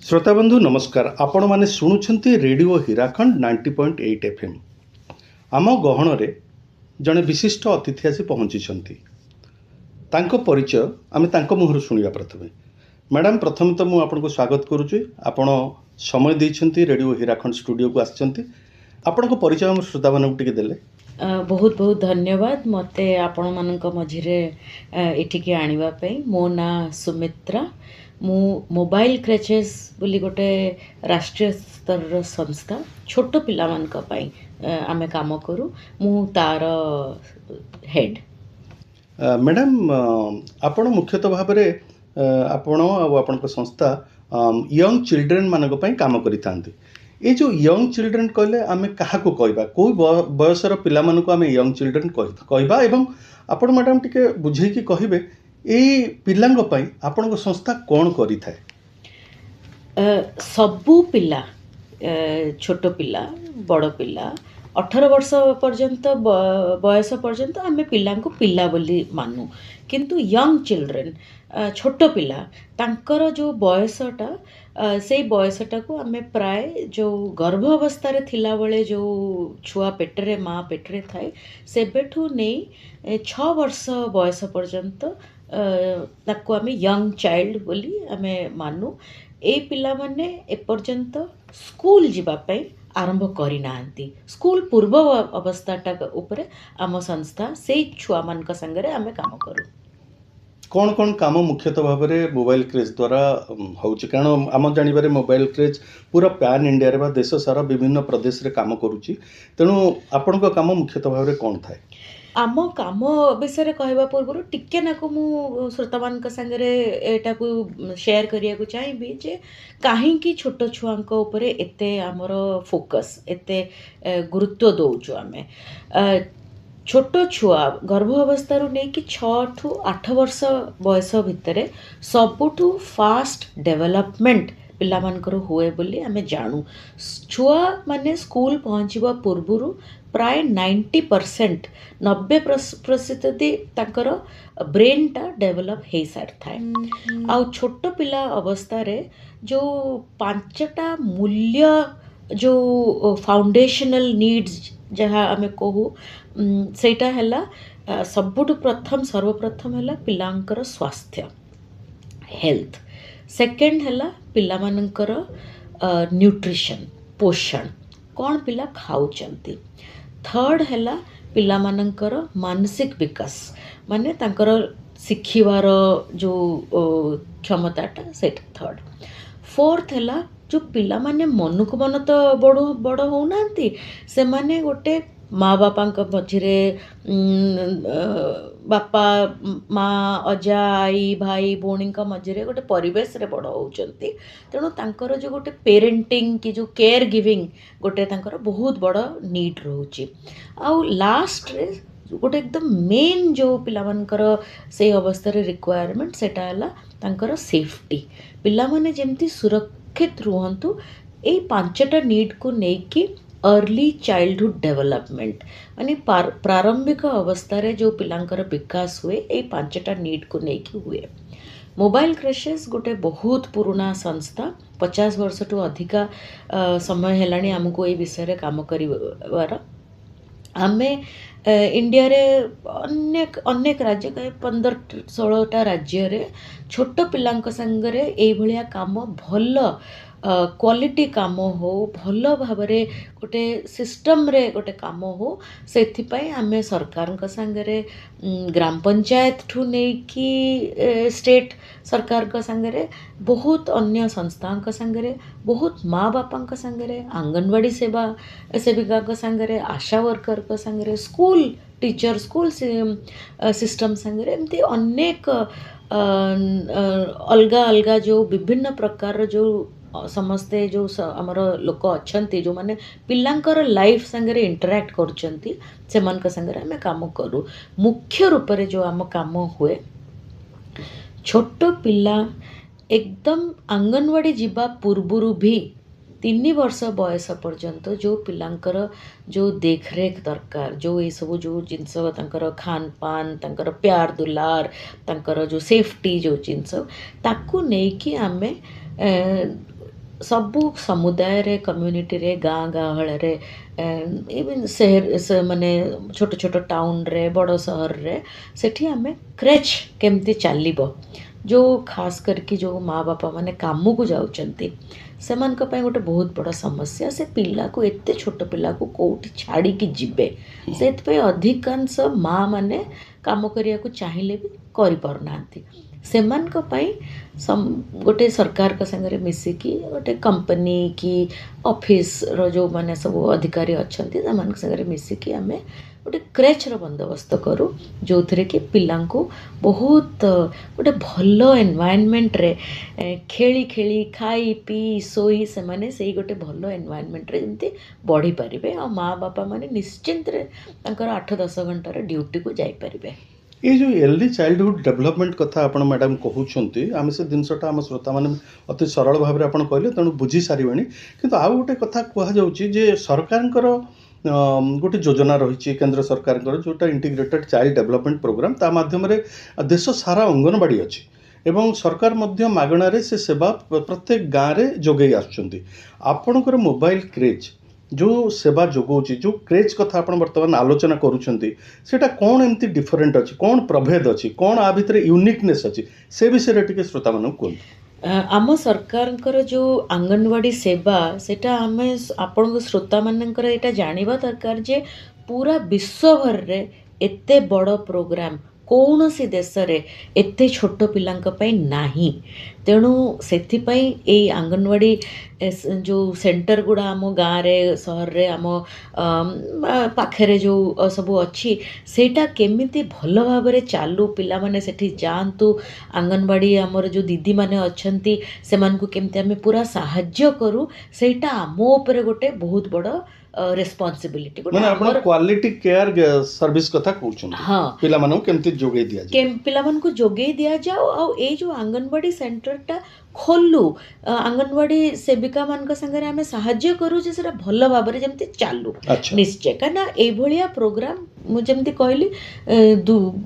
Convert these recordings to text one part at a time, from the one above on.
श्रोताबंधु नमस्कार। आपण माने शुणुछंती रेडियो हीराखंड 90.8 FM। आम गहण रे जड़े विशिष्ट अतिथि आसी पहुँची तांको परिचय आमे तांको मुहर शुणिया। प्रथमे मैडम प्रथम तो मुझे आपको स्वागत करुच्ची। आपण समय देइछंती रेडियो हीराखंड स्टूडियो को आछंती। आपण को परिचय हम श्रोता मानक टिके देले बहुत बहुत धन्यवाद मते आपण मानक मझिरे एठिके आनिबा पई। मो ना सुमित्रा। मु मोबाइल क्रेचेस बोली गोटे राष्ट्रीय स्तर संस्था छोट पिला मानक पई आमे काम करू। मु तार हेड। मैडम आपण मुख्यतः भाव में आपण आपण संस्था यंग चिल्ड्रेन मानक पई काम करिथांती। ये जो यंग चिल्ड्रेन कहले आमे काहाको कहबा, को बयसर पिला मानक आमे यंग चिल्ड्रेन कहबा एवं आपण मैडम टिके बुझे कि कहबे ए पिलांग पई आपनको संस्था कोन करि थाए? सबु पिला छोट पिला बड़ पिला 18 वर्ष पर्यंत बयस पर्यंत आमे पिला को पिला बोली मानु। किंतु यंग चिल्ड्रेन छोट पिला तांकर जो बयसटा से बयसटा को आमे प्राय जो गर्भ अवस्था रे थिला बेले जो छुआ पेटरे माँ पेटरे थाए सेबेठू नहीं 6 वर्ष बयस पर्यंत ताको आमे यंग चाइल्ड बोली आमे मानु। ए पिला माने एपर्यंत स्कूल जीवा पई आरंभ करि नांती। स्कूल पूर्व अवस्थाटा उपरे आम संस्था से छुआ मान संगे आमे काम करू। कौन कौन काम मुख्यतः भाव में मोबाइल क्रेज द्वारा होउची? कारण आम जानवर मोबाइल क्रेज पूरा पैन इंडिया रे बा देश सारा विभिन्न प्रदेश रे काम करूची। तेणु आपण काम मुख्यतः भाव में कौन थाए? आम काम विषय कहवा पूर्व टिके नाकु मु श्रोता मान संगे एटा को शेयर करिया को चाहिए जे कहीं छोट छुआंक उपरे एते आमर फोकस एते गुरुत्व दौचु। आमे छोट छुआ गर्भ अवस्था नहीं कि 6 ठू 8 वर्ष बयस भितर सबुठू फास्ट डेवलपमेंट पिला मानकर हुए बोली आमे जानू। छुआ माने स्कूल पहुँचवा पूर्व प्राय 90% 90% तांकर ब्रेन टा डेवलप हो सारी थाए। आउ छोट पिला अवस्था रे जो 5टा मूल्य जो फाउंडेशनल नीड्स जहाँ आमे कहू सेटा हैला सबुठु प्रथम सर्वप्रथम हैला पिलांकर स्वास्थ्य हेल्थ। सेकेंड हैला पिला मानकर न्यूट्रिशन पोषण कौन पिला खाऊचंती। थर्ड हैला पिला मानकर मानसिक विकास माने तांकर शिखिवार जो क्षमताटा सेटा थर्ड। फोर्थ हैला जो पिला माने मन को मन तो बड़ हो नांती से माने गोटे माँ बापा मझिरे बापा माँ अजा आई भाई भौणी मझिरे गोटे परिवेश रे बड़ होउचंती। तेणु तांकर जो गोटे पेरेंटिंग की जो केयर गिविंग गोटे तांकर बहुत बड़ नीड रोची। आउ लास्ट रे गोटे एकदम मेन जो पिला मानकर से अवस्था रे रिक्वायरमेंट सेटा हला तांकर सेफ्टी। पिला माने जेमती सुरक्षित रुहंतु ए 5टा नीड को नेकी अर्ली चाइल्डहुड डेवलपमेंट माने प्रारंभिक अवस्था रे जो पिलांकर विकास हुए ए 5टा नीड को नेकी हुए। मोबाइल क्रेचेस गोटे बहुत पुराना संस्था 50 वर्ष टू अधिका समय हेलानी आमको ए विषय रे काम करिवार। आमे इंडिया रे अनेक अनेक राज्य का 15-16टा राज्य रे छोट पिलांक संगरे ए भलिया काम भल क्वालिटी काम हो भल भाव रे गोटे सिस्टम रे गोटे काम हो सेथिपाई आमे सरकार संगे ग्राम पंचायत ठू नहीं कि स्टेट सरकार संगे बहुत अन्य संस्था संगे बहुत माँ बापा संगे आंगनवाड़ी सेवा सेविका संगे आशा वर्कर संगे स्कूल टीचर स्कूल सिस्टम संगे एमती अनेक अलगा अलगा जो विभिन्न प्रकार जो समस्ते जो आमर लोक अच्छे जो माने पिलांकर लाइफ संगे इंटरैक्ट करचंती सेमान संगे आमे काम करू। मुख्य रूप से जो आम काम हुए छोट पिला एकदम आंगनवाड़ी जीवा पूर्वरु भी 3 वर्ष बयस पर्यंत जो पिलांकर जो देखरेख दरकार जो ये सब जो जिनस तांकर खान पान तांकर प्यार दुलार तांकर जो सेफ्टी जो जिनस ताकू नहीं कि आमे ସବୁ ସମୁଦାୟରେ କମ୍ୟୁନିଟିରେ ଗାଁ ଗହଳରେ ଇଭନ୍ ମାନେ ଛୋଟ ଛୋଟ ଟାଉନରେ ବଡ଼ ସହରରେ ସେଠି ଆମେ କ୍ରେଚ୍ କେମିତି ଚାଲିବ, ଯେଉଁ ଖାସ କରିକି ଯେଉଁ ମାଆ ବାପା ମାନେ କାମକୁ ଯାଉଛନ୍ତି ସେମାନଙ୍କ ପାଇଁ ଗୋଟେ ବହୁତ ବଡ଼ ସମସ୍ୟା। ସେ ପିଲାକୁ ଏତେ ଛୋଟ ପିଲାକୁ କେଉଁଠି ଛାଡ଼ିକି ଯିବେ, ସେଥିପାଇଁ ଅଧିକାଂଶ ମାଆ ମାନେ କାମ କରିବାକୁ ଚାହିଁଲେ ବି କରିପାରୁନାହାନ୍ତି। ସେମାନଙ୍କ ପାଇଁ ଗୋଟେ ସରକାରଙ୍କ ସାଙ୍ଗରେ ମିଶିକି ଗୋଟେ କମ୍ପାନୀ କି ଅଫିସର ଯେଉଁମାନେ ସବୁ ଅଧିକାରୀ ଅଛନ୍ତି ସେମାନଙ୍କ ସାଙ୍ଗରେ ମିଶିକି ଆମେ ଗୋଟେ କ୍ରେଚ୍ର ବନ୍ଦୋବସ୍ତ କରୁ, ଯେଉଁଥିରେ କି ପିଲାଙ୍କୁ ବହୁତ ଗୋଟେ ଭଲ ଏନଭାୟରନମେଣ୍ଟରେ ଖେଳି ଖେଳି ଖାଇ ପିଇ ଶୋଇ ସେମାନେ ସେଇ ଗୋଟେ ଭଲ ଏନଭାୟରନମେଣ୍ଟରେ ଯେମିତି ବଢ଼ିପାରିବେ ଆଉ ମାଆ ବାପା ମାନେ ନିଶ୍ଚିନ୍ତରେ ତାଙ୍କର 8-10 ଘଣ୍ଟାର ଡ୍ୟୁଟିକୁ ଯାଇପାରିବେ। ये जो अर्ली चाइल्डहुड डेवलपमेंट कथा आपण मैडम कहते आम से जिनसा आम श्रोता मैंने अति सरल भाव में आपड़ कहले तेणु बुझी सारे किंतु आउ गोटे कथा कहुचे सरकार गोटे योजना रही केंद्र सरकार जोटा इंटीग्रेटेड चाइल्ड डेवलपमेंट प्रोग्राम ता माध्यम देश सारा अंगनवाड़ी अच्छी एवं सरकार मध्य मागणारे से सेवा प्रत्येक गाँव में जोगे आपणकर मोबाइल क्रेज जो सेवा जोगाऊँच जो क्रेज कथा आप बर्तमान आलोचना करुँचा कौन एमती डिफरेंट अच्छी कौन प्रभेद अच्छी कौन आ भितर यूनिकनेस अच्छी से विषय टे श्रोता मान कहूँ। आम सरकार जो आंगनवाड़ी सेवा सेटा आम आपण श्रोता मानकर एटा जानिबा दरकार जे पूरा विश्वभर रे एते बड़ प्रोग्राम कौन सी देश रे एते छोट पिलांक पई नाही। तेणु सेथिपाई ए आंगनवाड़ी जो सेंटर गुड़ा आम गाँव रे सहर रे आम पाखरे जो सबू अच्छी सेटा केमिति भल भाव रे चालू पिला माने सेठी जांतु आंगनवाड़ी आमर जो दीदी माने अच्छंती सेमानकु केमिति आमे पूरा साहाय्य करू सेटा आम उपरे गोटे बहुत बड़ रेस्पॉन्सिबिलिटी माने आपण क्वालिटी केयर सर्विस कथा कहउछन। हाँ पिला मानू केमिति जोगै दिया जाय पिला मानकु जोगै दिया जाओ आ ए जो आंगनवाड़ी सेंटरटा खोलू आंगनवाड़ी सेविका मान संगे आम साहाय्य करूँ से भल भाव में जमी चालू निश्चय कहीं ये प्रोग्राम मुझे कहली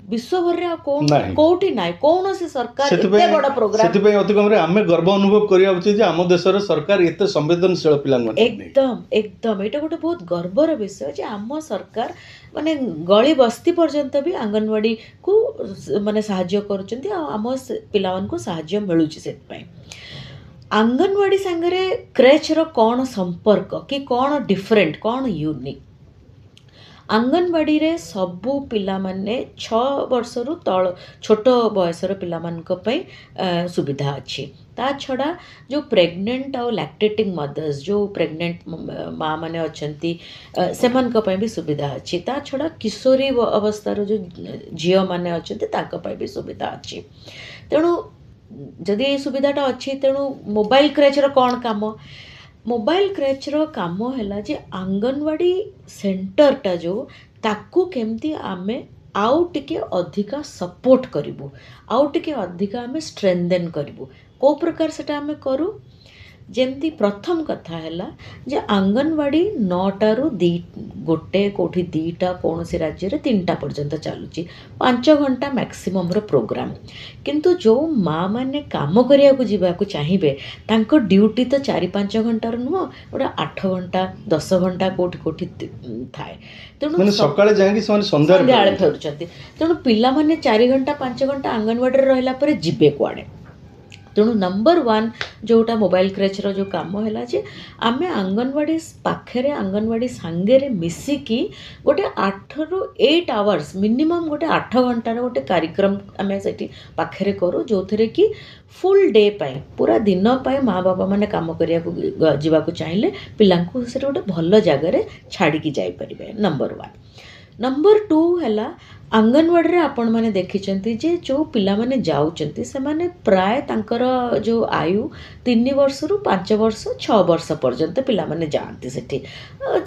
विश्वभर कौटी ना कौन से सरकार एते बड़ा प्रोग्राम से अति कम आम गर्व अनुभव करिया उचित जे आम देशर सरकार एते संवेदनशील पिला एकदम एकदम एटा गोटे बहुत गर्वर विषय जे आम सरकार माने गली बस्ती पर्यंत भी आंगनवाड़ी को माने साहाय्य करुचंती आम पिला को साहाय्य मिलुची से आंगनवाड़ी सांगरे क्रेच रो कौन संपर्क कि कौन डिफरेंट कौन यूनिक आंगनवाड़ी रे सबू पिला माने 6 वर्षरु तळ छोट बयसर पिला मानक पई सुविधा अच्छी। ता छड़ा जो प्रेग्नेंट और लैक्टेटिंग मदर्स जो प्रेग्नेंट माँ मैंने अच्छी सेमानक पई भी सुविधा अच्छी। ता छड़ा किशोरी अवस्थार जो झील मैंने अच्छा भी सुविधा अच्छी। तेणु जदि ये सुविधाटा अच्छी तेणु मोबाइल क्रेचर कौन काम मोबाइल क्रेचर काम है जे आंगनवाड़ी सेंटरटा जो ताकू केमती आमे आउ टिके अधिका सपोर्ट करिवु आउ टिके अधिका आमे स्ट्रेंथेन करिवु को प्रकार सेटा आमे करू जेमती प्रथम कथा है जे आंगनवाड़ी 9टारू 1 कोठी 2टा कौन से राज्य रे 3टा पर्यंत चलुची 5 घंटा मैक्सिमम रो प्रोग्राम किंतु जो माँ मैंने काम करिया को जीवा को चाहिए तांको ड्यूटी तो 4-5 घंटार नुह गोटे 8 घंटा 10 घंटा कोठी कोठी थाए। तेणु सकाळे जाएंगे संध्या फेरुचंती तेणु पिला माने 4 घंटा 5 घंटा आंगनवाड़ी रे रहला परे जिबे कुआडे। तेणु नंबर 1 जोटा मोबाइल क्रेचर जो काम है जे आमे आंगनवाड़ी पाखे आंगनवाड़ी सांगे मिसिकी गोटे 8 ରୁ 8 आवर्स मिनिमम गोटे 8 घंटार गोटे कार्यक्रम आमे सेठी पाखे करूँ जो थे कि फुल डे पाए पूरा दिन पाए माँ बापा मैंने काम करिया जीवा चाहिए पिलांकु से गोटे भल जगार छाड़ी जापर। नंबर 1 नंबर 2 है आंगनवाड़ी रे आपण माने देखिचंती जे जो पिला माने जाउचंती से माने प्राय तांकर जो आयु 3 वर्षरू 5 वर्ष 6 वर्ष पर्यंत पिला माने जाती सेठी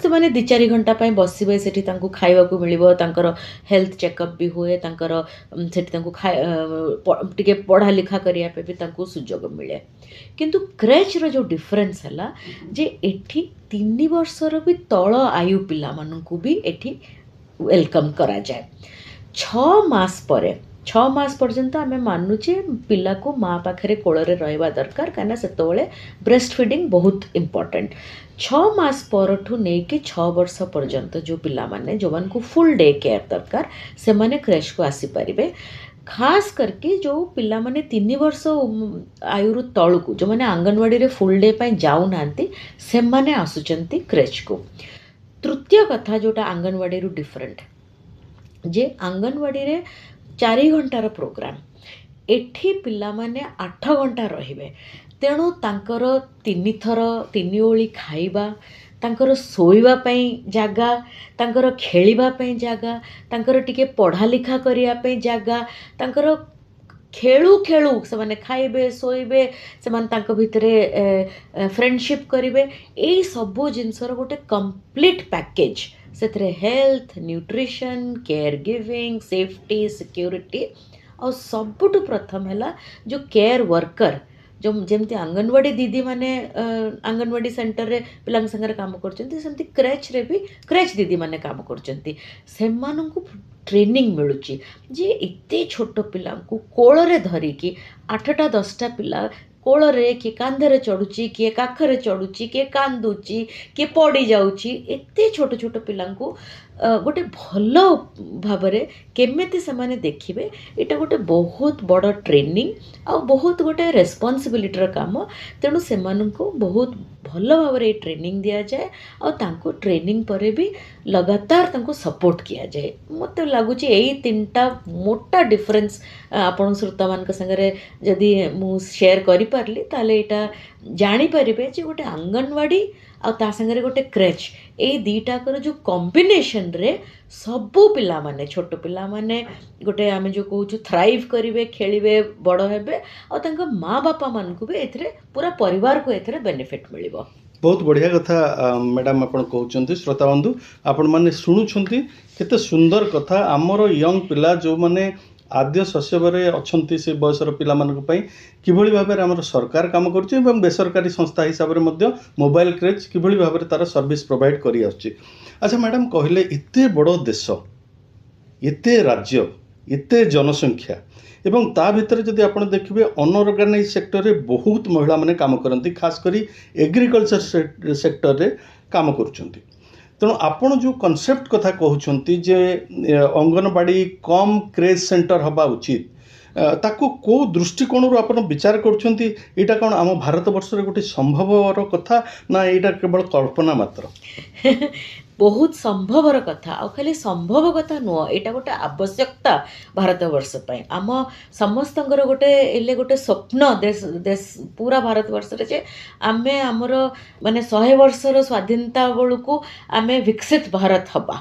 से माने 2-4 घंटा पय बसिबे सेठी तांकु खाइबा को मिलिबो तांकर हेल्थ चेकअप भी हुए तांकर सेठी तांकु टिके पढ़ा लिखा करिया पे भी तांकु सुजोग मिले। किंतु क्रेच रो जो डिफरेंस है जे एठी 3 वर्षर भी तळ आयु पिला मानकु भी एठी वेलकम करा जाए। 6 मास परे ମାସ ପର୍ଯ୍ୟନ୍ତ ଆମେ ମାନୁଛେ ପିଲାକୁ ମା ପାଖରେ କୋଳରେ ରହିବା ଦରକାର, କାହିଁକିନା ସେତେବେଳେ ବ୍ରେଷ୍ଟ ଫିଡ଼ିଂ ବହୁତ ଇମ୍ପୋର୍ଟାଣ୍ଟ। 6 ମାସ ପରଠୁ ନେଇକି 6 ବର୍ଷ ପର୍ଯ୍ୟନ୍ତ ଯେଉଁ ପିଲାମାନେ ଯେଉଁମାନଙ୍କୁ ଫୁଲ୍ ଡେ କେୟାର ଦରକାର ସେମାନେ କ୍ରେଚ୍କୁ ଆସିପାରିବେ। ଖାସ କରିକି ଯେଉଁ ପିଲାମାନେ 3 ବର୍ଷ ଆୟୁରୁ ତଳକୁ ଯେଉଁମାନେ ଅଙ୍ଗନବାଡ଼ିରେ ଫୁଲ୍ ଡେ ପାଇଁ ଯାଉନାହାନ୍ତି ସେମାନେ ଆସୁଛନ୍ତି କ୍ରେଚ୍କୁ। ତୃତୀୟ କଥା ଯେଉଁଟା ଅଙ୍ଗନବାଡ଼ିରୁ ଡିଫରେଣ୍ଟ, ଯେ ଅଙ୍ଗନବାଡ଼ିରେ 4 ଘଣ୍ଟାର ପ୍ରୋଗ୍ରାମ୍, ଏଠି ପିଲାମାନେ 8 ଘଣ୍ଟା ରହିବେ। ତେଣୁ ତାଙ୍କର 3 ଥର 3 ଓଳି ଖାଇବା, ତାଙ୍କର ଶୋଇବା ପାଇଁ ଜାଗା, ତାଙ୍କର ଖେଳିବା ପାଇଁ ଜାଗା, ତାଙ୍କର ଟିକେ ପଢ଼ା ଲେଖା କରିବା ପାଇଁ ଜାଗା, ତାଙ୍କର ଖେଳୁ ଖେଳୁ ସେମାନେ ଖାଇବେ, ଶୋଇବେ, ସେମାନେ ତାଙ୍କ ଭିତରେ ଫ୍ରେଣ୍ଡସିପ୍ କରିବେ, ଏଇ ସବୁ ଜିନିଷର ଗୋଟେ କମ୍ପ୍ଲିଟ୍ ପ୍ୟାକେଜ୍। ସେଥିରେ health, nutrition, care giving, safety, security, ଆଉ ସବୁଠୁ ପ୍ରଥମ ହେଲା ଯେଉଁ କେୟାର ୱାର୍କର, ଯେମିତି ଅଙ୍ଗନବାଡ଼ି ଦିଦିମାନେ ଅଙ୍ଗନବାଡ଼ି ସେଣ୍ଟରରେ ପିଲାଙ୍କ ସାଙ୍ଗରେ କାମ କରୁଛନ୍ତି, ସେମିତି କ୍ରେଚ୍ରେ ବି କ୍ରେଚ୍ ଦିଦିମାନେ କାମ କରୁଛନ୍ତି। ସେମାନଙ୍କୁ ଟ୍ରେନିଂ ମିଳୁଛି ଯେ ଏତେ ଛୋଟ ପିଲାଙ୍କୁ କୋଳରେ ଧରିକି 8ଟା 10ଟା ପିଲା କୋଳରେ, କିଏ କାନ୍ଧରେ ଚଢ଼ୁଛି, କିଏ କାଖରେ ଚଢ଼ୁଛି, କିଏ କାନ୍ଦୁଛି, କିଏ ପଡ଼ିଯାଉଛି, ଏତେ ଛୋଟ ଛୋଟ ପିଲାଙ୍କୁ ଗୋଟେ ଭଲ ଭାବରେ କେମିତି ସେମାନେ ଦେଖିବେ, ଏଇଟା ଗୋଟେ ବହୁତ ବଡ଼ ଟ୍ରେନିଂ ଆଉ ବହୁତ ଗୋଟେ ରେସ୍ପନ୍ସିବିଲିଟିର କାମ। ତେଣୁ ସେମାନଙ୍କୁ ବହୁତ ଭଲ ଭାବରେ ଏଇ ଟ୍ରେନିଂ ଦିଆଯାଏ ଆଉ ତାଙ୍କୁ ଟ୍ରେନିଂ ପରେ ବି ଲଗାତାର ତାଙ୍କୁ ସପୋର୍ଟ ଦିଆଯାଏ। ମୋତେ ଲାଗୁଛି ଏଇ 3ଟା ମୋଟା ଡିଫରେନ୍ସ ଆପଣ ଶ୍ରୋତାମାନଙ୍କ ସାଙ୍ଗରେ ଯଦି ମୁଁ ସେୟାର କରିପାରିଲି ତାହେଲେ ଏଇଟା ଜାଣିପାରିବେ ଯେ ଗୋଟେ ଅଙ୍ଗନବାଡ଼ି ଆଉ ତା ସାଙ୍ଗରେ ଗୋଟେ କ୍ରେଚ୍, ଏଇ ଦୁଇଟାକର ଯେଉଁ କମ୍ବିନେସନ୍ରେ ସବୁ ପିଲାମାନେ, ଛୋଟ ପିଲାମାନେ ଗୋଟେ ଆମେ ଯେଉଁ କହୁଛୁ ଥ୍ରାଇଭ୍ କରିବେ, ଖେଳିବେ, ବଡ଼ ହେବେ, ଆଉ ତାଙ୍କ ମା ବାପାମାନଙ୍କୁ ବି ଏଥିରେ ପୁରା ପରିବାରକୁ ଏଥିରେ ବେନିଫିଟ୍ ମିଳିବ। ବହୁତ ବଢ଼ିଆ କଥା ମ୍ୟାଡ଼ାମ୍ ଆପଣ କହୁଛନ୍ତି। ଶ୍ରୋତାବନ୍ଧୁ ଆପଣମାନେ ଶୁଣୁଛନ୍ତି, କେତେ ସୁନ୍ଦର କଥା। ଆମର ୟଙ୍ଗ ପିଲା ଯେଉଁମାନେ ଆଦ୍ୟ ଶୈଶବରେ ଅଛନ୍ତି, ସେ ବୟସର ପିଲାମାନଙ୍କ ପାଇଁ କିଭଳି ଭାବରେ ଆମର ସରକାର କାମ କରୁଛି ଏବଂ ବେସରକାରୀ ସଂସ୍ଥା ହିସାବରେ ମଧ୍ୟ ମୋବାଇଲ କ୍ରେଚ୍ କିଭଳି ଭାବରେ ତା'ର ସର୍ଭିସ୍ ପ୍ରୋଭାଇଡ଼ କରିଆସୁଛି। ଆଚ୍ଛା ମ୍ୟାଡ଼ାମ୍, କହିଲେ ଏତେ ବଡ଼ ଦେଶ, ଏତେ ରାଜ୍ୟ, ଏତେ ଜନସଂଖ୍ୟା, ଏବଂ ତା ଭିତରେ ଯଦି ଆପଣ ଦେଖିବେ ଅନଅର୍ଗାନାଇଜ ସେକ୍ଟରରେ ବହୁତ ମହିଳାମାନେ କାମ କରନ୍ତି, ଖାସ କରି ଏଗ୍ରିକଲଚର ସେକ୍ଟରରେ କାମ କରୁଛନ୍ତି। ତେଣୁ ଆପଣ ଯେଉଁ କନସେପ୍ଟ କଥା କହୁଛନ୍ତି ଯେ ଅଙ୍ଗନବାଡ଼ି କମ୍ କ୍ରେଜ୍ ସେଣ୍ଟର ହେବା ଉଚିତ, ତାକୁ କେଉଁ ଦୃଷ୍ଟିକୋଣରୁ ଆପଣ ବିଚାର କରୁଛନ୍ତି? ଏଇଟା କ'ଣ ଆମ ଭାରତ ବର୍ଷରେ ଗୋଟେ ସମ୍ଭବର କଥା, ନା ଏଇଟା କେବଳ କଳ୍ପନା ମାତ୍ର? ବହୁତ ସମ୍ଭବର କଥା, ଆଉ ଖାଲି ସମ୍ଭବ କଥା ନୁହଁ, ଏଇଟା ଗୋଟେ ଆବଶ୍ୟକତା ଭାରତବର୍ଷ ପାଇଁ। ଆମ ସମସ୍ତଙ୍କର ଗୋଟେ ସ୍ୱପ୍ନ ଦେଶ ପୁରା ଭାରତବର୍ଷରେ ଯେ ଆମେ ଆମର ମାନେ 100 ବର୍ଷର ସ୍ୱାଧୀନତା ବେଳକୁ ଆମେ ବିକଶିତ ଭାରତ ହେବା।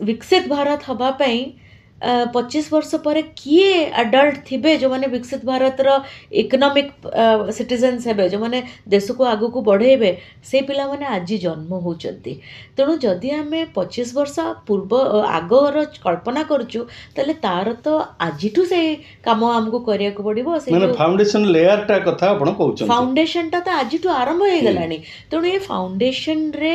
ବିକଶିତ ଭାରତ ହେବା ପାଇଁ 25 ବର୍ଷ ପରେ କିଏ ଆଡଲ୍ଟ ଥିବେ ଯେଉଁମାନେ ବିକଶିତ ଭାରତର ଇକୋନୋମିକ୍ ସିଟିଜେନ୍ସ ହେବେ, ଯେଉଁମାନେ ଦେଶକୁ ଆଗକୁ ବଢ଼େଇବେ, ସେଇ ପିଲାମାନେ ଆଜି ଜନ୍ମ ହେଉଛନ୍ତି। ତେଣୁ ଯଦି ଆମେ 25 ବର୍ଷ ଆଗର କଳ୍ପନା କରୁଛୁ ତାହେଲେ ତାର ତ ଆଜିଠୁ ସେଇ କାମ ଆମକୁ କରିବାକୁ ପଡ଼ିବ। ଫାଉଣ୍ଡେସନ ଲେୟାରଟା କଥା ଆପଣ କହୁଛନ୍ତି, ଫାଉଣ୍ଡେସନଟା ତ ଆଜିଠୁ ଆରମ୍ଭ ହେଇଗଲାଣି। ତେଣୁ ଏ ଫାଉଣ୍ଡେସନରେ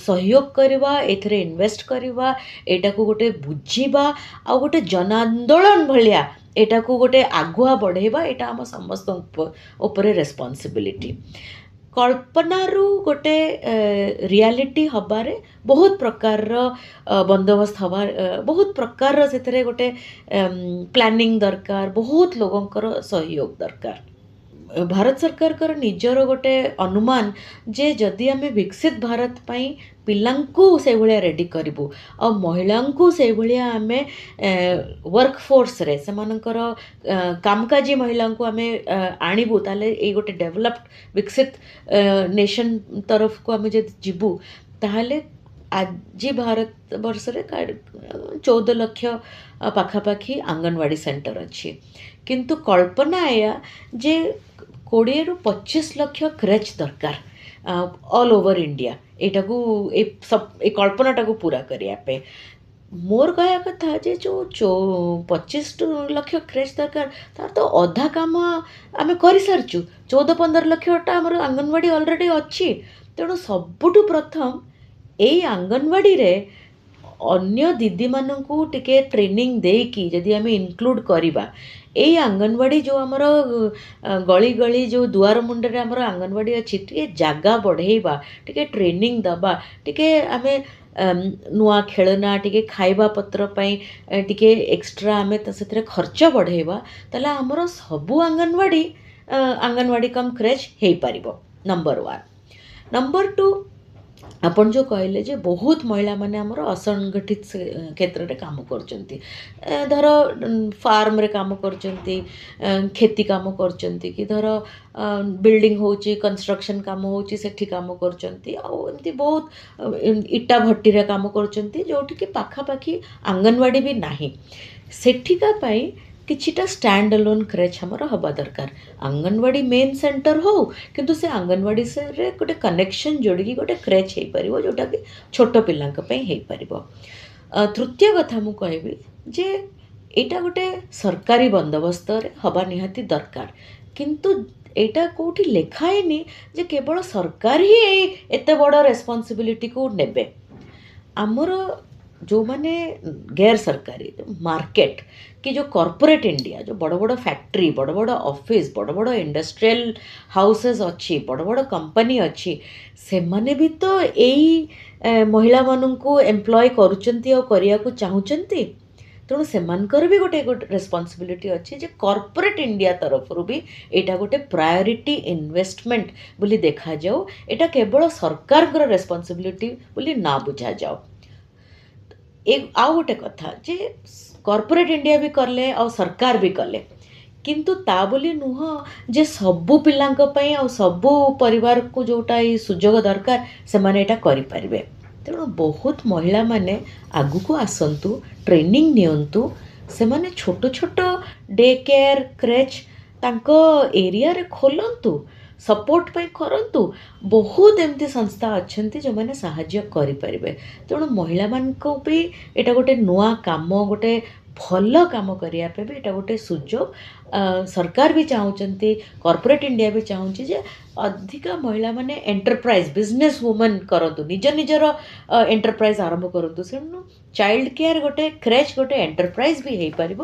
ସହଯୋଗ କରିବା, ଏଥିରେ ଇନଭେଷ୍ଟ କରିବା, ଏଇଟାକୁ ଗୋଟେ ବୁଝିବା ଆଉ ଗୋଟେ ଜନ ଆନ୍ଦୋଳନ ଭଳିଆ ଏଟାକୁ ଗୋଟେ ଆଗୁଆ ବଢ଼େଇବା, ଏଇଟା ଆମ ସମସ୍ତଙ୍କ ଉପରେ ରେସ୍ପନ୍ସିବିଲିଟି। କଳ୍ପନାରୁ ଗୋଟେ ରିଆଲିଟି ହେବାରେ ବହୁତ ପ୍ରକାରର ବନ୍ଦୋବସ୍ତ ହେବା, ବହୁତ ପ୍ରକାରର ସେଥିରେ ଗୋଟେ ପ୍ଲାନିଂ ଦରକାର, ବହୁତ ଲୋକଙ୍କର ସହଯୋଗ ଦରକାର। ଭାରତ ସରକାରଙ୍କର ନିଜର ଗୋଟେ ଅନୁମାନ ଯେ ଯଦି ଆମେ ବିକଶିତ ଭାରତ ପାଇଁ ପିଲାଙ୍କୁ ସେଇଭଳିଆ ରେଡ଼ି କରିବୁ ଆଉ ମହିଳାଙ୍କୁ ସେଇଭଳିଆ ଆମେ ୱାର୍କ ଫୋର୍ସରେ ସେମାନଙ୍କର କାମକାଜି ମହିଳାଙ୍କୁ ଆମେ ଆଣିବୁ, ତାହେଲେ ଏଇ ଗୋଟେ ଡେଭଲପ୍ଡ ବିକଶିତ ନେସନ୍ ତରଫକୁ ଆମେ ଯଦି ଯିବୁ, ତାହେଲେ ଆଜି ଭାରତ ବର୍ଷରେ 14 ଲକ୍ଷ ପାଖାପାଖି ଅଙ୍ଗନବାଡ଼ି ସେଣ୍ଟର ଅଛି। କିନ୍ତୁ କଳ୍ପନା ଏଇଆ ଯେ 20ରୁ 25 ଲକ୍ଷ କ୍ରେଚ୍ ଦରକାର ଅଲ୍ ଓଭର ଇଣ୍ଡିଆ, ଏଇଟାକୁ ଏ କଳ୍ପନାଟାକୁ ପୁରା କରିବା ପାଇଁ। ମୋର କହିବା କଥା ଯେ ଯେଉଁ 25 ଲକ୍ଷ କ୍ରେଚ୍ ଦରକାର, ତାର ତ ଅଧା କାମ ଆମେ କରିସାରିଛୁ। 14-15 ଲକ୍ଷଟା ଆମର ଅଙ୍ଗନବାଡ଼ି ଅଲରେଡ଼ି ଅଛି। ତେଣୁ ସବୁଠୁ ପ୍ରଥମ ଏଇ ଅଙ୍ଗନବାଡ଼ିରେ अन्य दीदी मानू टिके ट्रेनिंग देकी जदि आम इनक्लूड करवा यही आंगनवाड़ी जो आमर गली गली जो दुआर मुंडे आमर आंगनवाड़ी अच्छी टे जगह बढ़ेवा टिके ट्रेनिंग दबा टिके आम नुआ खेलना टिके खाइबा पत्र पई टिके एक्स्ट्रा आम से खर्च बढ़ेवा ताला आमर सबू आंगनवाड़ी कम क्रेच हो पार नंबर 1 नंबर 2 आपण जो कहले जे बहुत महिला माने हमर असंगठित क्षेत्र रे काम करचंती धर फार्म रे काम करचंती खेती काम करचंती कि धर बिल्डिंग होची कंस्ट्रक्शन काम होची सेठी काम करचंती आ एमती बहुत इटा भट्टी रे काम करचंती जोठी कि पाखा पाखी आंगनवाड़ी भी नाही सेठिका पाई किछिटा स्टैंड अलोन क्रेच हमर हवा दरकार आंगनवाड़ी मेन सेंटर हो किंतु से आंगनवाड़ी से रे गोटे कनेक्शन जोड़ी गोटे क्रेच हो पार जोटा कि छोट पिलांक पई हो पार तृतीय कथा मु कहबी जे एटा गोटे सरकारी बंदोबस्त रे हवा निहाती दरकार किंतु एटा कोठी लेखाएनी जे केवल सरकार ही एते बड़ रेस्पॉन्सिबिलिटी को नेबे आमर जो माने गैर सरकारी मार्केट कि जो कॉर्पोरेट इंडिया जो बड़ बड़ फैक्ट्री बड़ बड़ ऑफिस बड़ बड़ इंडस्ट्रियल हाउसेस अच्छी बड़ बड़ कंपनी अच्छी से माने भी तो यही महिला मानू एम्प्लॉय करुचंती और करिया को चाहूचंती तेणु सेमानकर भी गोटे रेस्पॉन्सिबिलिटी अच्छी जे कॉर्पोरेट इंडिया तरफ भी एटा गोटे प्रायोरिटी इन्वेस्टमेंट बोली देखा जाओ एटा केवल सरकार रेस्पॉन्सिबिलिटी बोली ना बुझा जाओ एक आउ गोटे कथा जे कॉर्पोरेट इंडिया भी करले और सरकार भी कले किंतु ता बोली नुह जे सबू पिलांक पई और सबू परिवार को जोटा ये सुजोग दरकार से माने एटा करि परिबे तेणु बहुत महिला माने आगु को आसंतु ट्रेनिंग नियंतु से माने छोट छोट डे केयर क्रेच तांको एरिया रे खोलंतु सपोर्ट पाई करंतु बहुत एमती संस्था अच्छी जो मैंने साहाय्य करें तेणु महिला मानक भी एटा गोटे नुआ काम गोटे भल काम करने भी एटा गोटे सुजोग सरकार भी चाहूँगी कॉर्पोरेट इंडिया भी चाहूँगी जे अधिका महिला माने एंटरप्राइज बिजनेस वुमेन करंतु निज निजर एंटरप्राइज आरंभ करंतु सेनु चाइल्ड केयर गोटे क्रेच गोटे एंटरप्राइज भी हो पार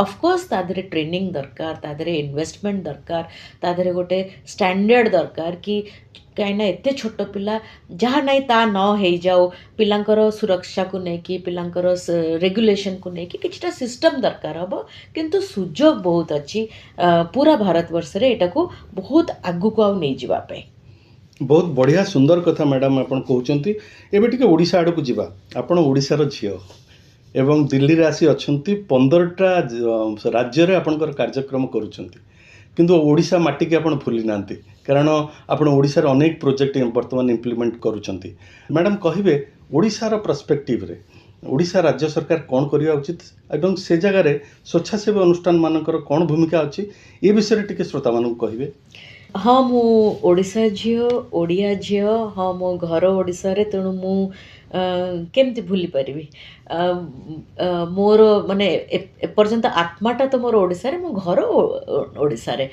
ऑफकोर्स तादरे ट्रेनिंग दरकार तादरे इन्वेस्टमेंट दरकार तादरे गोटे स्टैंडर्ड दरकार कि कहीं एते छोट पिला जहाँ नहीं ता न हो जाओ पिलांकर सुरक्षा को लेकिन पिलांकर रेगुलेशन को लेकिन किछटा सिस्टम दरकार हम किंतु सुजोग बहुत अच्छी पूरा भारतवर्ष रे एटा को बहुत आगु को आउ नहीं जीवा पे बहुत बढ़िया सुंदर कथा मैडम आपण कहउचंती एबे टिके ओडिसा आड़ को जीवा आपण ओडिसार झियो एवं दिल्ली रे आसी अछंती 15टा राज्य रे आपनकर कार्यक्रम करूचंती किंतु ओडिसा माटी के आपण भूली नांती कारण आपण ओडिसा रे अनेक प्रोजेक्ट वर्तमान इंप्लीमेंट करूचंती मैडम कहिबे ओडिसा रो पर्सपेक्टिव रे ओडिसा राज्य सरकार कौन करिया उचित एवं से जगह रे स्वच्छासेवी अनुष्ठान मानकर कौन भूमिका अच्छी ये विषय रे टिके श्रोता मानू कहिबे हाँ मु ओडिसा झियो ओडिया झियो हाँ मो घर ओडिसा रे तेणु मु केमती भूली पारिबी मोर माने एपर्यंत आत्माटा तो मोर ओडिसा रे मो घर ओडिसा रे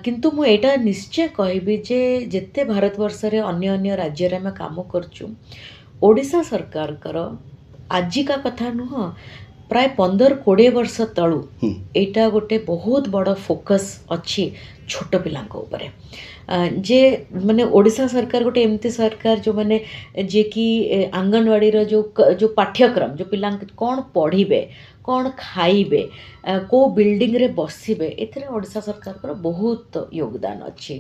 किंतु मु एटा निश्चय कहबी जे जेते भारतवर्ष रे अन्य अन्य राज्य रे हम काम करचु ओडिसा सरकार कर आजिका कथा नुह प्राय 15-20 वर्ष तलू एटा गोटे बहुत बड़ फोकस अच्छी छोट पिलांक उपरे जे माने ओडिसा सरकार गोटे एमती सरकार जो माने जे कि आंगनवाड़ी रो जो पाठ्यक्रम जो पिलांक कौन पढ़िबे कौन खाइबे को बिल्डिंग रे बसिबे एथरे ओडिसा सरकार कर बहुत योगदान अच्छी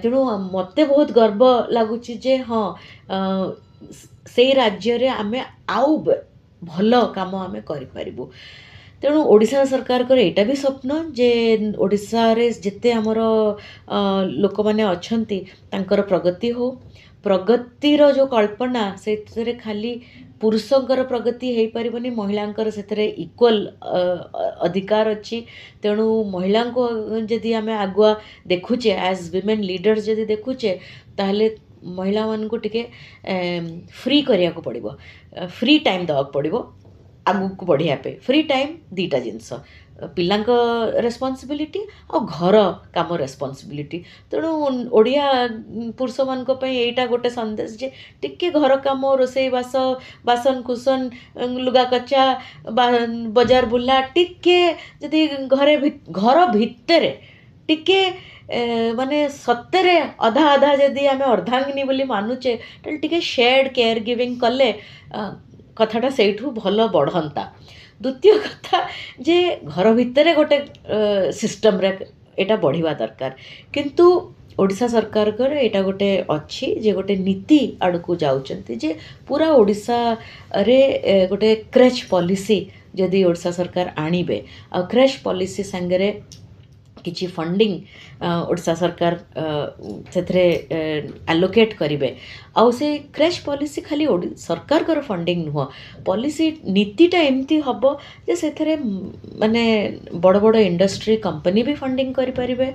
तेणु मते बहुत गर्व लागुची जे हाँ से राज्य रे आमे आउ भल काम आमे करि पारिबु तेणु ओडिशा सरकार कर एटा भी स्वप्न जे ओडिशा रे जेते हमर लोक माने अछंती तांकर प्रगति हो प्रगतिर जो कल्पना से खाली पुरुषंकर प्रगति हो पारिबनी महिलांकर से इक्वल अधिकार अच्छी तेणु महिला को जदि आमे आगुआ देखुचे एज विमेन लीडर्स जदि देखुचे ताहले महिला मान को टिके फ्री करिया को पड़िबो फ्री टाइम दवा पड़िबो आगु को बढ़िया पे फ्री टाइम दीटा जिनस ପିଲାଙ୍କ ରେସ୍ପନ୍ସିବିଲିଟି ଆଉ ଘର କାମ ରେସ୍ପନ୍ସିବିଲିଟି। ତେଣୁ ଓଡ଼ିଆ ପୁରୁଷମାନଙ୍କ ପାଇଁ ଏଇଟା ଗୋଟେ ସନ୍ଦେଶ ଯେ ଟିକେ ଘର କାମ, ରୋଷେଇବାସ, ବାସନ କୁସନ, ଲୁଗା କଚା, ବଜାର ବୁଲା, ଟିକେ ଯଦି ଘର ଭିତରେ ଟିକେ ମାନେ ସତରେ ଅଧା ଅଧା ଯଦି ଆମେ ଅର୍ଦ୍ଧାଙ୍ଗିନୀ ବୋଲି ମାନୁଛେ, ତାହେଲେ ଟିକେ ସେୟାର୍ଡ କେୟାର ଗିଭିଂ କଲେ କଥାଟା ସେଇଠୁ ଭଲ ବଢ଼ନ୍ତା। ଦ୍ୱିତୀୟ କଥା ଯେ ଘର ଭିତରେ ଗୋଟେ ସିଷ୍ଟମ୍ରେ ଏଇଟା ବଢ଼ିବା ଦରକାର। କିନ୍ତୁ ଓଡ଼ିଶା ସରକାରଙ୍କର ଏଇଟା ଗୋଟେ ଅଛି ଯେ ଗୋଟେ ନୀତି ଆଡ଼କୁ ଯାଉଛନ୍ତି ଯେ ପୁରା ଓଡ଼ିଶାରେ ଗୋଟେ କ୍ରେଚ୍ ପଲିସି ଯଦି ଓଡ଼ିଶା ସରକାର ଆଣିବେ, ଆଉ କ୍ରେଚ୍ ପଲିସି ସାଙ୍ଗରେ କିଛି ଫଣ୍ଡିଂ ଓଡ଼ିଶା ସରକାର ସେଥିରେ ଆଲୋକେଟ୍ କରିବେ। ଆଉ ସେ କ୍ରେଚ୍ ପଲିସି ଖାଲି ସରକାରଙ୍କର ଫଣ୍ଡିଂ ନୁହଁ, ପଲିସି ନୀତିଟା ଏମିତି ହେବ ଯେ ସେଥିରେ ମାନେ ବଡ଼ ବଡ଼ ଇଣ୍ଡଷ୍ଟ୍ରି କମ୍ପାନୀ ବି ଫଣ୍ଡିଂ କରିପାରିବେ,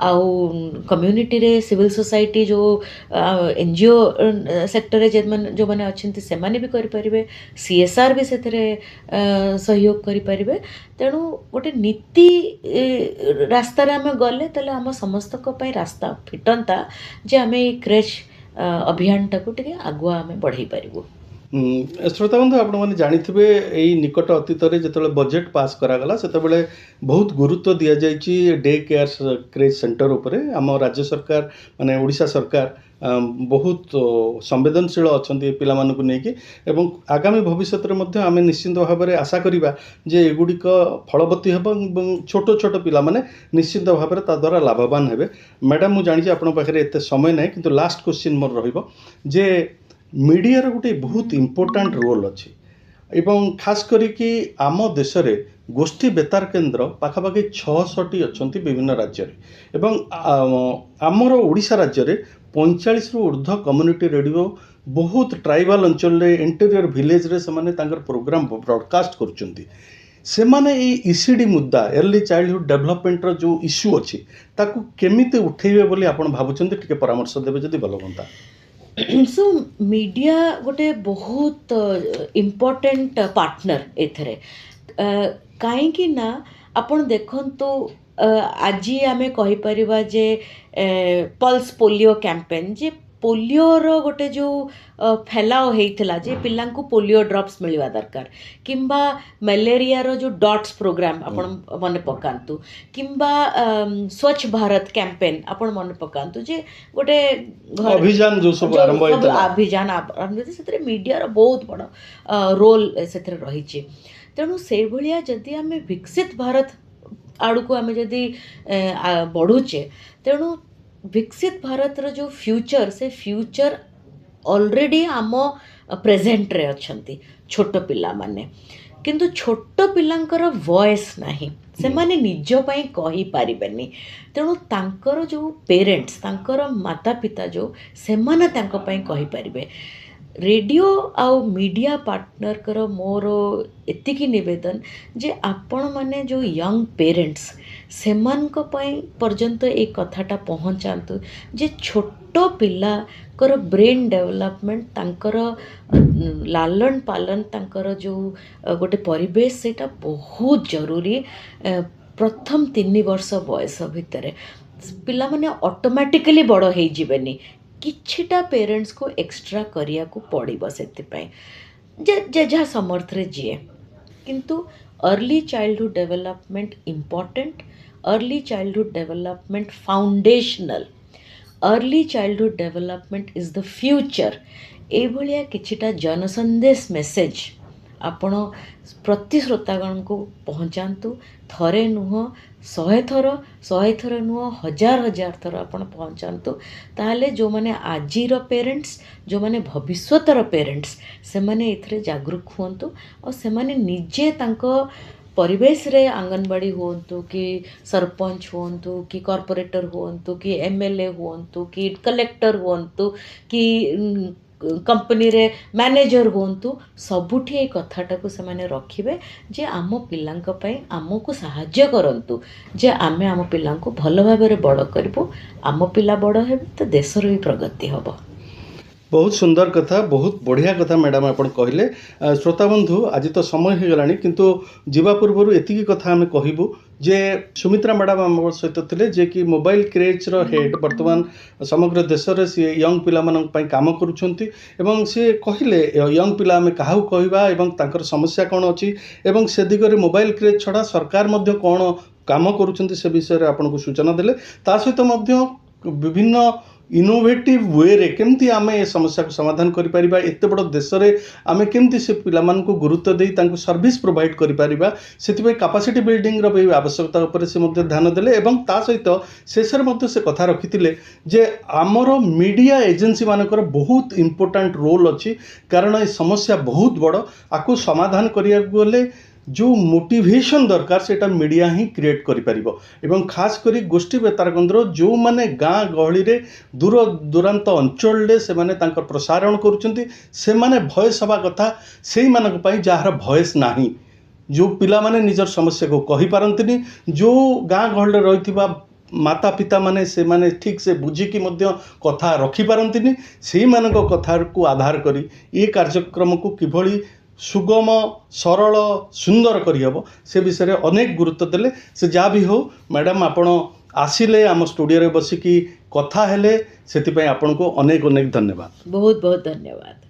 ଆଉ କମ୍ୟୁନିଟିରେ ସିଭିଲ୍ ସୋସାଇଟି ଯେଉଁ NGO ସେକ୍ଟରରେ ଯେଉଁମାନେ ଅଛନ୍ତି ସେମାନେ ବି କରିପାରିବେ, CSR ବି ସେଥିରେ ସହଯୋଗ କରିପାରିବେ। ତେଣୁ ଗୋଟେ ନୀତି ରାସ୍ତାରେ ଆମେ ଗଲେ ତାହେଲେ ଆମ ସମସ୍ତଙ୍କ ପାଇଁ ରାସ୍ତା ଫିଟନ୍ତା ଯେ ଆମେ ଏଇ କ୍ରେଚ୍ ଅଭିଯାନଟାକୁ ଟିକେ ଆଗୁଆ ଆମେ ବଢ଼େଇ ପାରିବୁ। ଶ୍ରୋତାବନ୍ଧୁ, ଆପଣମାନେ ଜାଣିଥିବେ ଏଇ ନିକଟ ଅତୀତରେ ଯେତେବେଳେ ବଜେଟ୍ ପାସ୍ କରାଗଲା ସେତେବେଳେ ବହୁତ ଗୁରୁତ୍ୱ ଦିଆଯାଇଛି ଡେ କେୟାର କ୍ରେଚ୍ ସେଣ୍ଟର ଉପରେ। ଆମ ରାଜ୍ୟ ସରକାର ମାନେ ଓଡ଼ିଶା ସରକାର ବହୁତ ସମ୍ବେଦନଶୀଳ ଅଛନ୍ତି ପିଲାମାନଙ୍କୁ ନେଇକି, ଏବଂ ଆଗାମୀ ଭବିଷ୍ୟତରେ ମଧ୍ୟ ଆମେ ନିଶ୍ଚିନ୍ତ ଭାବରେ ଆଶା କରିବା ଯେ ଏଗୁଡ଼ିକ ଫଳବତୀ ହେବ ଏବଂ ଛୋଟ ଛୋଟ ପିଲାମାନେ ନିଶ୍ଚିନ୍ତ ଭାବରେ ତା ଦ୍ୱାରା ଲାଭବାନ ହେବେ। ମ୍ୟାଡ଼ାମ୍, ମୁଁ ଜାଣିଛି ଆପଣଙ୍କ ପାଖରେ ଏତେ ସମୟ ନାହିଁ, କିନ୍ତୁ ଲାଷ୍ଟ କ୍ୱେଶ୍ଚିନ୍ ମୋର ରହିବ ଯେ ମିଡ଼ିଆର ଗୋଟେ ବହୁତ ଇମ୍ପୋର୍ଟାଣ୍ଟ ରୋଲ୍ ଅଛି, ଏବଂ ଖାସ୍ କରିକି ଆମ ଦେଶରେ ଗୋଷ୍ଠୀ ବେତାର କେନ୍ଦ୍ର ପାଖାପାଖି 600ଟି ଅଛନ୍ତି ବିଭିନ୍ନ ରାଜ୍ୟରେ, ଏବଂ ଆମର ଓଡ଼ିଶା ରାଜ୍ୟରେ 45ରୁ ଉର୍ଦ୍ଧ୍ୱ କମ୍ୟୁନିଟି ରେଡ଼ିଓ ବହୁତ ଟ୍ରାଇବାଲ୍ ଅଞ୍ଚଳରେ, ଇଣ୍ଟେରିୟର ଭିଲେଜରେ ସେମାନେ ତାଙ୍କର ପ୍ରୋଗ୍ରାମ ବ୍ରଡ଼କାଷ୍ଟ କରୁଛନ୍ତି। ସେମାନେ ଏଇ ECD ମୁଦ୍ଦା, ଏର୍ଲି ଚାଇଲ୍ଡହୁଡ୍ ଡେଭଲପମେଣ୍ଟର ଯେଉଁ ଇସ୍ୟୁ ଅଛି ତାକୁ କେମିତି ଉଠେଇବେ ବୋଲି ଆପଣ ଭାବୁଛନ୍ତି? ଟିକେ ପରାମର୍ଶ ଦେବେ ଯଦି ଭଲ ହୁଅନ୍ତା। ସୋ ମିଡ଼ିଆ ଗୋଟେ ବହୁତ ଇମ୍ପୋର୍ଟାଣ୍ଟ ପାର୍ଟନର ଏଥିରେ। କାହିଁକି ନା ଆପଣ ଦେଖନ୍ତୁ, ଆଜି ଆମେ କହିପାରିବା ଯେ ପଲ୍ସ ପୋଲିଓ କ୍ୟାମ୍ପେନ୍, ଯେ ପୋଲିଓର ଗୋଟେ ଯେଉଁ ଫେଲାଓ ହେଇଥିଲା ଯେ ପିଲାଙ୍କୁ ପୋଲିଓ ଡ୍ରପ୍ସ ମିଳିବା ଦରକାର, କିମ୍ବା ମ୍ୟାଲେରିଆର ଯେଉଁ ଡଟ୍ସ ପ୍ରୋଗ୍ରାମ ଆପଣ ମନେ ପକାନ୍ତୁ, କିମ୍ବା ସ୍ୱଚ୍ଛ ଭାରତ କ୍ୟାମ୍ପେନ୍ ଆପଣ ମନେ ପକାନ୍ତୁ, ଯେ ଗୋଟେ ଅଭିଯାନ ଯେଉଁ ସବୁ ଆରମ୍ଭ ହେଇଥିଲା, ଅଭିଯାନ ସେଥିରେ ମିଡ଼ିଆର ବହୁତ ବଡ଼ ରୋଲ୍ ସେଥିରେ ରହିଛି। ତେଣୁ ସେଇଭଳିଆ ଯଦି ଆମେ ବିକଶିତ ଭାରତ ଆଡ଼କୁ ଆମେ ଯଦି ବଢ଼ୁଛେ, ତେଣୁ ବିକଶିତ ଭାରତର ଯେଉଁ ଫ୍ୟୁଚର, ସେ ଫ୍ୟୁଚର ଅଲରେଡ଼ି ଆମ ପ୍ରେଜେଣ୍ଟରେ ଅଛନ୍ତି ଛୋଟ ପିଲାମାନେ। କିନ୍ତୁ ଛୋଟ ପିଲାଙ୍କର ଭଏସ୍ ନାହିଁ, ସେମାନେ ନିଜ ପାଇଁ କହିପାରିବେନି। ତେଣୁ ତାଙ୍କର ଯେଉଁ ପେରେଣ୍ଟସ୍, ତାଙ୍କର ମାତା ପିତା ସେମାନେ ତାଙ୍କ ପାଇଁ କହିପାରିବେ। ରେଡ଼ିଓ ଆଉ ମିଡ଼ିଆ ପାର୍ଟନରଙ୍କର ମୋର ଏତିକି ନିବେଦନ ଯେ ଆପଣମାନେ ଯେଉଁ ୟଙ୍ଗ ପେରେଣ୍ଟସ୍, ସେମାନଙ୍କ ପାଇଁ ପର୍ଯ୍ୟନ୍ତ ଏଇ କଥାଟା ପହଞ୍ଚାନ୍ତୁ ଯେ ଛୋଟ ପିଲାଙ୍କର ବ୍ରେନ୍ ଡେଭଲପମେଣ୍ଟ, ତାଙ୍କର ଲାଲନ ପାଲନ, ତାଙ୍କର ଯେଉଁ ଗୋଟେ ପରିବେଶ, ସେଇଟା ବହୁତ ଜରୁରୀ। ପ୍ରଥମ 3 ବର୍ଷ ବୟସ ଭିତରେ ପିଲାମାନେ ଅଟୋମେଟିକାଲି ବଡ଼ ହେଇଯିବେନି, କିଛିଟା ପେରେଣ୍ଟସ୍କୁ ଏକ୍ସଟ୍ରା କରିବାକୁ ପଡ଼ିବ ସେଥିପାଇଁ, ଯେ ଯାହା ସମର୍ଥରେ ଯିଏ। କିନ୍ତୁ early childhood development important, early childhood development foundational, early childhood development is the future. एभलिया किछिटा जनसंदेश मेसेज आपण प्रति श्रोतागण को पहुँचातु। थरे नुह 100 थर नुह 1000 थर आपण पहुँचातु। ताहले जो माने आजिर पेरेंट्स, जो माने भविष्यतर पेरेंट्स, से माने एथरे जागरूक हुंतु और से माने निजे तांको परिवेश रे आंगनबाड़ी हुंतु कि सरपंच हुंतु कि कॉर्पोरेटर हुंतु कि MLA हुंतु कि कलेक्टर हुंतु कि कंपनी रे मैनेजर हुंतु, सबुठी ए कथाटा को से माने रखिबे जे आम पिलांक पई आमको सहाय्य करंतु, जे आमे आम पिलांक भल भाबरे बड़ करबो। आम पिला बड़ हेबे तो देशर भी प्रगति हबो। बहुत सुंदर कथा, बहुत बढ़िया कथा मैडम आप कहले। श्रोता बंधु आज तो समय हो गलानी, किंतु जीवा पूर्व एतिकी कथा आम कहबू जे सुमित्रा मैडम आम सहित थे जे कि मोबाइल क्रेज रो हेड वर्तमान समग्र देश में सी यंग पिला काम करुछंती एवं सी कहले यंग पिला आम क्या कहवा एवं तांकर समस्या कौन अच्छी एवं से दिगरे मोबाइल क्रेज छड़ा सरकार मध्य कौन काम करुछंती से विषय आपको सूचना देले। ता सहित मध्य विभिन्न इनोवेटिव वे रे केमती आमे ए समस्या को समाधान करि परिबा, एते बड़ देश रे आमे केमती से पिला मान को गुरुत्व देई तांको सर्विस प्रोवाइड करि परिबा, सेति कैपेसिटी बिल्डिंग रो भी आवश्यकता ऊपर से मध्य ध्यान देले एवं ता सहित शेषर मध्य से कथा रखिथिले जे आमर मीडिया एजेंसी मानकर बहुत इंपोर्टेंट रोल अछि। कारण ए समस्या बहुत बड़, आकु समाधान करिया गले जो मोटिवेशन दरकार से मीडिया ही क्रिएट करि परिबो एवं खास करी गोष्ठी बेतार केन्द्र जो माने गाँ गहली रे दूर दूरांत अंचल से माने तांकर प्रसारण करुछंती से माने भॉइस हवा कथा सेही मानक पई जहार भॉइस नाही, जो पिला माने निजर समस्या को कहि पारंतिनी, जो गाँ गहली रे रहिथिबा माता पिता माने से माने ठीक से बुझिकी मध्य कथा रखि पारंतिनी, सेही मानक कथा को आधार करी ये कार्यक्रम को किभली सुगम सरल सुंदर करहब से विषय अनेक गुरुत्व देले। से जहाँ भी हो मैडम आपण आसिले आम स्टूडियो रे बसिकी कथा हेले, सेति पई आपन को अनेक अनेक धन्यवाद। बहुत बहुत धन्यवाद।